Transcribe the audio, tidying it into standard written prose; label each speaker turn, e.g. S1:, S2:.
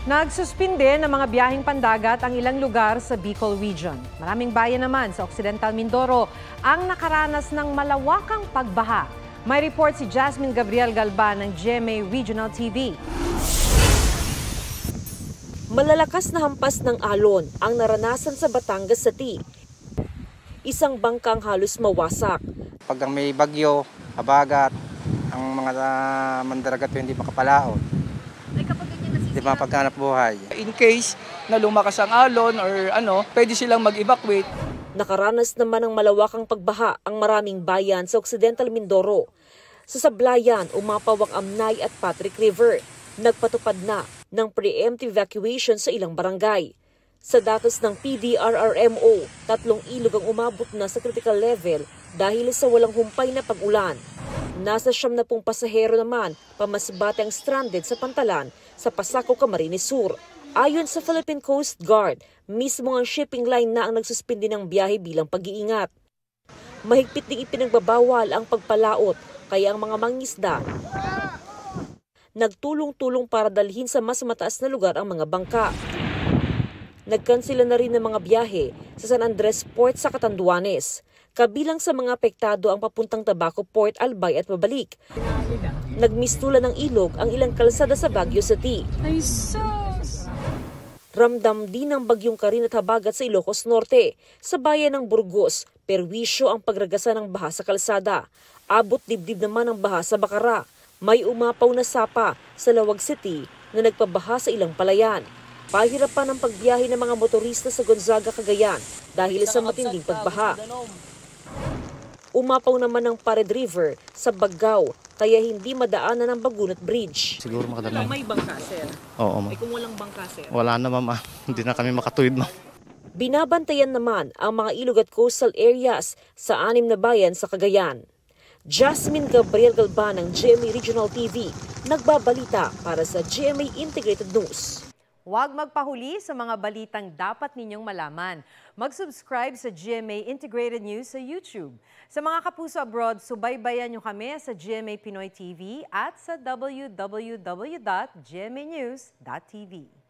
S1: Nagsuspinde ng mga biyaheng pandagat ang ilang lugar sa Bicol Region. Maraming bayan naman sa Occidental Mindoro ang nakaranas ng malawakang pagbaha. May report si Jasmine Gabriel Galban ng GMA Regional TV.
S2: Malalakas na hampas ng alon ang naranasan sa Batangas City. Isang bangkang halos mawasak.
S3: Pag may bagyo, habagat, ang mga mandaragat hindi makapalaot. Hindi mapaghanap buhay.
S4: In case na lumakas ang alon or pwede silang mag-evacuate.
S2: Nakaranas naman ng malawakang pagbaha ang maraming bayan sa Occidental Mindoro. Sa Sablayan, umapaw ang Amnay at Patrick River. Nagpatupad na ng preemptive evacuation sa ilang barangay. Sa datos ng PDRRMO, 3 ilog ang umabot na sa critical level dahil sa walang humpay na pag-ulan. Nasa 70 pasahero naman pamasbate ang stranded sa Pantalan sa Pasaco, Camarines Sur. Ayon sa Philippine Coast Guard, mismo ang shipping line na ang nagsuspindi ng biyahe bilang pag-iingat. Mahigpit ding ipinagbabawal ang pagpalaot kaya ang mga mangingisda nagtulong-tulong para dalhin sa mas mataas na lugar ang mga bangka. Nagkansela na rin ng mga biyahe sa San Andres Port sa Catanduanes. Kabilang sa mga apektado ang papuntang Tabaco Port, Albay at pabalik. Nagmistulan ng ilog ang ilang kalsada sa Baguio City. Ramdam din ng bagyong Karin at habagat sa Ilocos Norte. Sa bayan ng Burgos, perwisyo ang pagragasa ng baha sa kalsada. Abot dibdib naman ang baha sa Bacara. May umapaw na sapa sa Lawag City na nagpabaha sa ilang palayan. Pahirapan ang pagbiyahe ng mga motorista sa Gonzaga, Cagayan dahil sa matinding pagbaha. Umapaw naman ng Pared River sa Baggao kaya hindi madaanan ang Bagunot Bridge.
S5: Siguro makadala.
S4: May bangka, sir?
S5: Oo, ma.
S4: Kung walang bangka, sir?
S5: Wala na, mama. Hindi na kami makatuwid, ma.
S2: Binabantayan naman ang mga ilog at coastal areas sa 6 na bayan sa Cagayan. Jasmine Gabriel Galban ng GMA Regional TV, nagbabalita para sa GMA Integrated News.
S1: Huwag magpahuli sa mga balitang dapat ninyong malaman. Mag-subscribe sa GMA Integrated News sa YouTube. Sa mga kapuso abroad, subaybayan nyo kami sa GMA Pinoy TV at sa www.gmanews.tv.